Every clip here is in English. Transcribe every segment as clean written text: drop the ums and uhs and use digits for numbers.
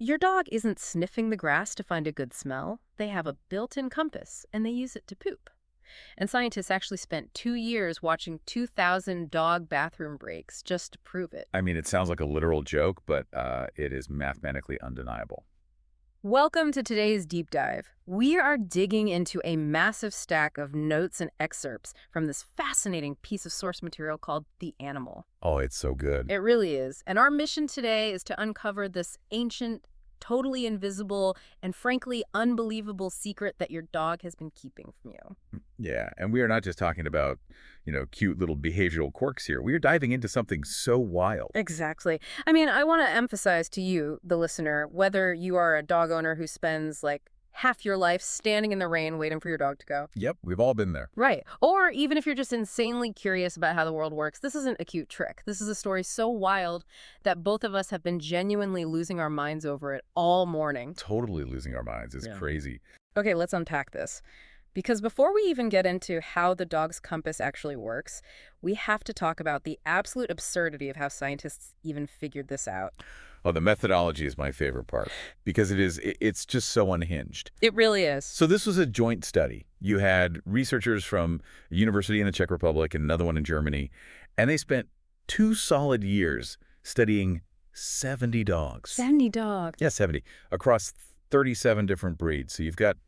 Your dog isn't sniffing the grass to find a good smell. They have a built-in compass, and they use it to poop. And scientists actually spent 2 years watching 2,000 dog bathroom breaks just to prove it. I mean, it sounds like a literal joke, but it is mathematically undeniable. Welcome to today's deep dive. We are digging into a massive stack of notes and excerpts from this fascinating piece of source material called The Animal. Oh, it's so good. It really is. And our mission today is to uncover this ancient, totally invisible, and frankly unbelievable secret that your dog has been keeping from you. Yeah, and we are not just talking about, cute little behavioral quirks here. We are diving into something so wild. Exactly. I mean, I want to emphasize to you, the listener, whether you are a dog owner who spends like half your life standing in the rain waiting for your dog to go. Yep, we've all been there. Right. Or even if you're just insanely curious about how the world works, this isn't a cute trick. This is a story so wild that both of us have been genuinely losing our minds over it all morning. Totally losing our minds. It's crazy. Okay, let's unpack this. Because before we even get into how the dog's compass actually works, we have to talk about the absolute absurdity of how scientists even figured this out. Oh, the methodology is my favorite part because it's just so unhinged. It really is. So this was a joint study. You had researchers from a university in the Czech Republic and another one in Germany, and they spent 2 solid years studying 70 dogs. 70 dogs. Yeah, 70, across 37 different breeds. So you've got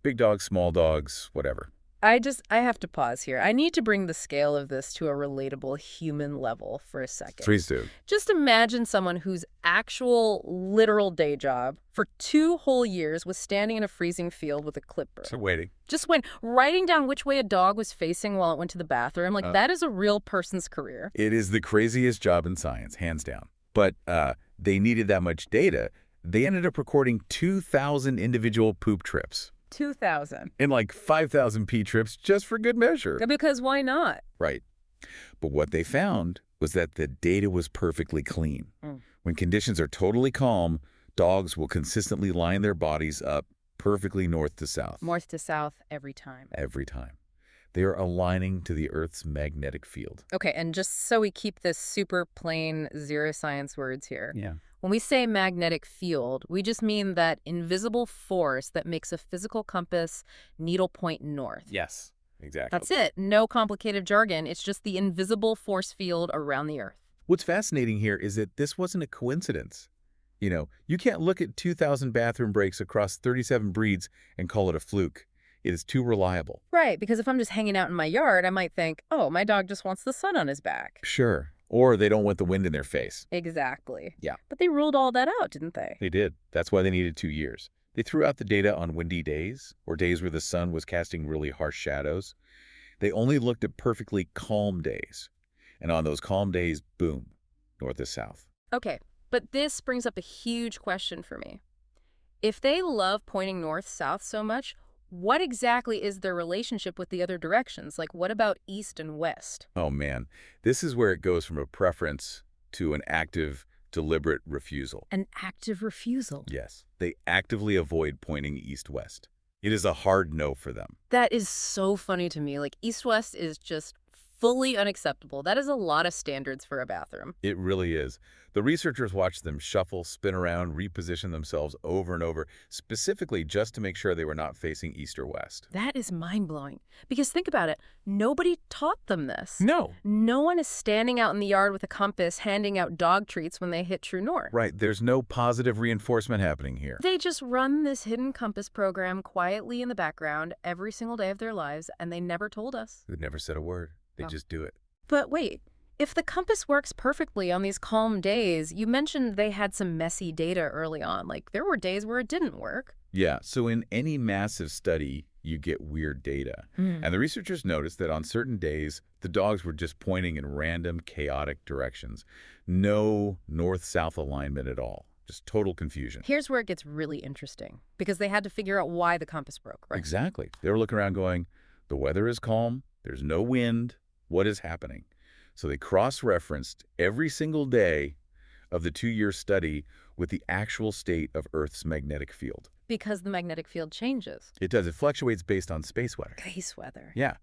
big dogs, small dogs, whatever. I have to pause here. I need to bring the scale of this to a relatable human level for a second. Please do. Just imagine someone whose actual literal day job for 2 whole years was standing in a freezing field with a clipboard. So waiting. Just writing down which way a dog was facing while it went to the bathroom. That is a real person's career. It is the craziest job in science, hands down. But they needed that much data. They ended up recording 2,000 individual poop trips. 2,000. And like 5,000 pee trips just for good measure. Because why not? Right. But what they found was that the data was perfectly clean. When conditions are totally calm, dogs will consistently line their bodies up perfectly north to south. North to south every time. Every time. They are aligning to the Earth's magnetic field. Okay, and just so we keep this super plain zero science words here. Yeah. When we say magnetic field, we just mean that invisible force that makes a physical compass needle point north. Yes, exactly. That's it. No complicated jargon. It's just the invisible force field around the Earth. What's fascinating here is that this wasn't a coincidence. You can't look at 2,000 bathroom breaks across 37 breeds and call it a fluke. It is too reliable. Right, because if I'm just hanging out in my yard, I might think, oh, my dog just wants the sun on his back. Sure. Or they don't want the wind in their face. Exactly. Yeah. But they ruled all that out, didn't they? They did. That's why they needed 2 years. They threw out the data on windy days or days where the sun was casting really harsh shadows. They only looked at perfectly calm days. And on those calm days, boom, north to south. Okay, but this brings up a huge question for me. If they love pointing north-south so much, what exactly is their relationship with the other directions? Like, what about east and west? Oh, man. This is where it goes from a preference to an active, deliberate refusal. An active refusal? Yes. They actively avoid pointing east-west. It is a hard no for them. That is so funny to me. Like, east-west is just fully unacceptable. That is a lot of standards for a bathroom. It really is. The researchers watched them shuffle, spin around, reposition themselves over and over, specifically just to make sure they were not facing east or west. That is mind-blowing. Because think about it. Nobody taught them this. No. No one is standing out in the yard with a compass handing out dog treats when they hit true north. Right. There's no positive reinforcement happening here. They just run this hidden compass program quietly in the background every single day of their lives, and they never told us. They never said a word. They just do it. But wait, if the compass works perfectly on these calm days, you mentioned they had some messy data early on. Like, there were days where it didn't work. Yeah, so in any massive study, you get weird data. And the researchers noticed that on certain days, the dogs were just pointing in random, chaotic directions. No north-south alignment at all. Just total confusion. Here's where it gets really interesting, because they had to figure out why the compass broke, right? Exactly. They were looking around going, the weather is calm, there's no wind, what is happening? So they cross-referenced every single day of the 2-year study with the actual state of Earth's magnetic field. Because the magnetic field changes. It does. It fluctuates based on space weather. Space weather. Yeah.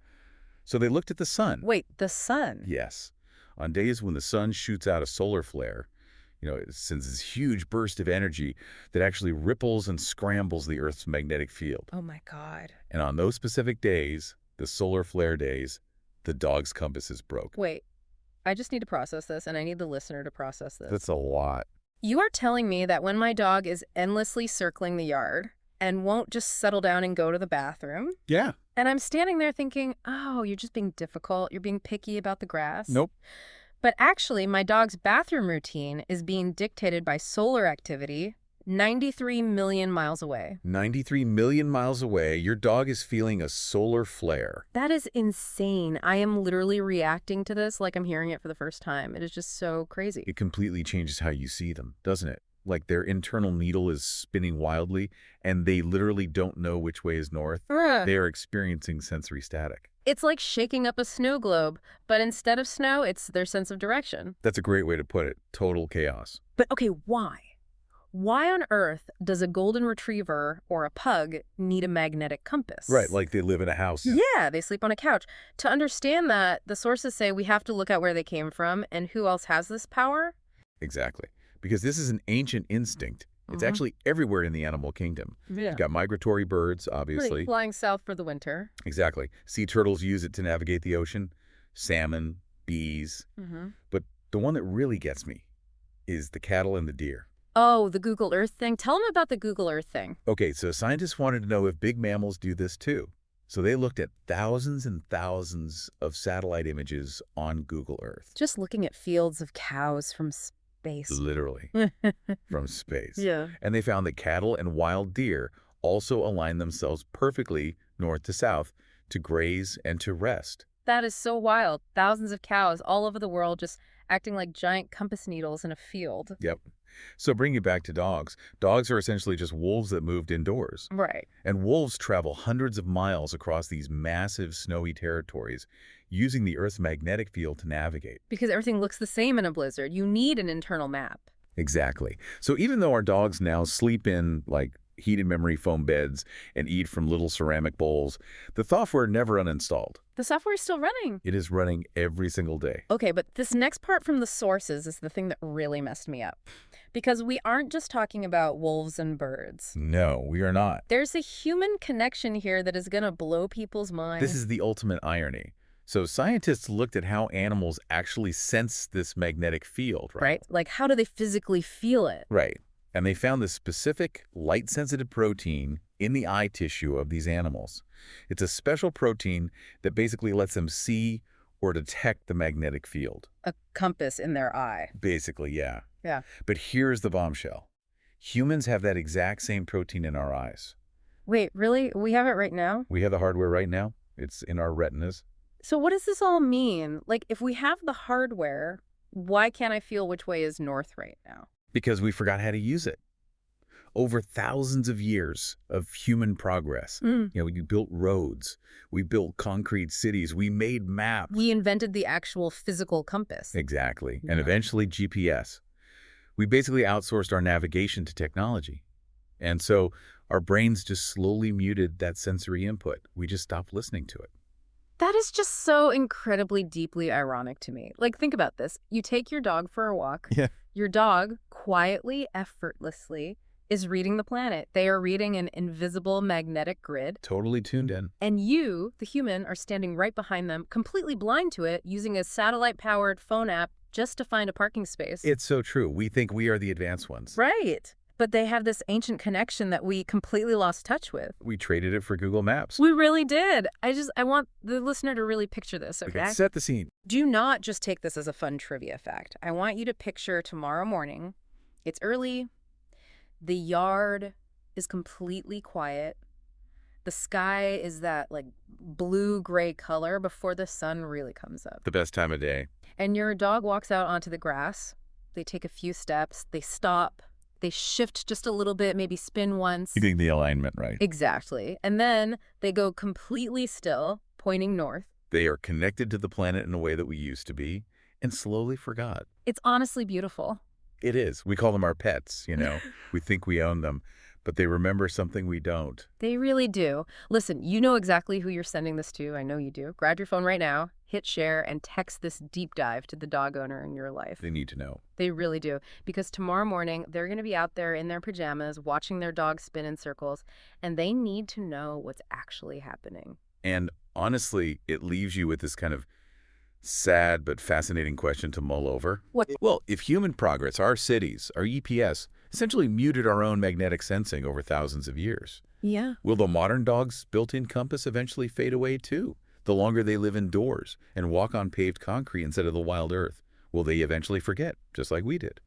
So they looked at the sun. Wait, the sun? Yes. On days when the sun shoots out a solar flare, It sends this huge burst of energy that actually ripples and scrambles the Earth's magnetic field. Oh my God. And on those specific days, the solar flare days, the dog's compass is broke. Wait, I just need to process this, and I need the listener to process this. That's a lot. You are telling me that when my dog is endlessly circling the yard and won't just settle down and go to the bathroom, Yeah. and I'm standing there thinking, oh, you're just being difficult, you're being picky about the grass. Nope. But actually, my dog's bathroom routine is being dictated by solar activity 93 million miles away. 93 million miles away, your dog is feeling a solar flare. That is insane. I am literally reacting to this like I'm hearing it for the first time. It is just so crazy. It completely changes how you see them, doesn't it? Like their internal needle is spinning wildly, and they literally don't know which way is north. They are experiencing sensory static. It's like shaking up a snow globe, but instead of snow, it's their sense of direction. That's a great way to put it. Total chaos. But okay, why? Why on earth does a golden retriever or a pug need a magnetic compass? Right, like they live in a house. Yeah, they sleep on a couch. To understand that, the sources say we have to look at where they came from and who else has this power. Exactly. Because this is an ancient instinct. It's actually everywhere in the animal kingdom. Yeah. You've got migratory birds, obviously. Right, flying south for the winter. Exactly. Sea turtles use it to navigate the ocean. Salmon, bees. But the one that really gets me is the cattle and the deer. Oh, the Google Earth thing? Tell them about the Google Earth thing. Okay, so scientists wanted to know if big mammals do this too. So they looked at thousands and thousands of satellite images on Google Earth. Just looking at fields of cows from space. Literally, from space. Yeah. And they found that cattle and wild deer also align themselves perfectly north to south to graze and to rest. That is so wild. Thousands of cows all over the world just acting like giant compass needles in a field. Yep. So bring you back to dogs. Dogs are essentially just wolves that moved indoors. Right. And wolves travel hundreds of miles across these massive snowy territories using the Earth's magnetic field to navigate. Because everything looks the same in a blizzard. You need an internal map. Exactly. So even though our dogs now sleep in, like, heated memory foam beds and eat from little ceramic bowls, the software never uninstalled. The software is still running. It is running every single day. Okay, but this next part from the sources is the thing that really messed me up. Because we aren't just talking about wolves and birds. No, we are not. There's a human connection here that is going to blow people's minds. This is the ultimate irony. So scientists looked at how animals actually sense this magnetic field, right? Right? Like, how do they physically feel it? Right. And they found this specific light-sensitive protein in the eye tissue of these animals. It's a special protein that basically lets them see or detect the magnetic field. A compass in their eye. Basically, yeah. Yeah. But here's the bombshell. Humans have that exact same protein in our eyes. Wait, really? We have it right now? We have the hardware right now. It's in our retinas. So what does this all mean? Like, if we have the hardware, why can't I feel which way is north right now? Because we forgot how to use it. Over thousands of years of human progress. We built roads. We built concrete cities. We made maps. We invented the actual physical compass. Exactly. And eventually GPS. We basically outsourced our navigation to technology. And so our brains just slowly muted that sensory input. We just stopped listening to it. That is just so incredibly deeply ironic to me. Like, think about this. You take your dog for a walk. Yeah. Your dog, quietly, effortlessly, is reading the planet. They are reading an invisible magnetic grid. Totally tuned in. And you, the human, are standing right behind them, completely blind to it, using a satellite-powered phone app just to find a parking space. It's so true. We think we are the advanced ones. Right. But they have this ancient connection that we completely lost touch with. We traded it for Google Maps. We really did. I want the listener to really picture this, okay? Okay, set the scene. Do not just take this as a fun trivia fact. I want you to picture tomorrow morning. It's early. The yard is completely quiet. The sky is that, like, blue-gray color before the sun really comes up. The best time of day. And your dog walks out onto the grass. They take a few steps. They stop. They shift just a little bit, maybe spin once. Keeping the alignment right. Exactly. And then they go completely still, pointing north. They are connected to the planet in a way that we used to be and slowly forgot. It's honestly beautiful. It is. We call them our pets, We think we own them, but they remember something we don't. They really do. Listen, you know exactly who you're sending this to. I know you do. Grab your phone right now. hit share, and text this deep dive to the dog owner in your life. They need to know. They really do. Because tomorrow morning, they're going to be out there in their pajamas watching their dog spin in circles, and they need to know what's actually happening. And honestly, it leaves you with this kind of sad but fascinating question to mull over. What? Well, if human progress, our cities, our EPS, essentially muted our own magnetic sensing over thousands of years, Yeah. will the modern dog's built-in compass eventually fade away too? The longer they live indoors and walk on paved concrete instead of the wild earth, will they eventually forget, just like we did?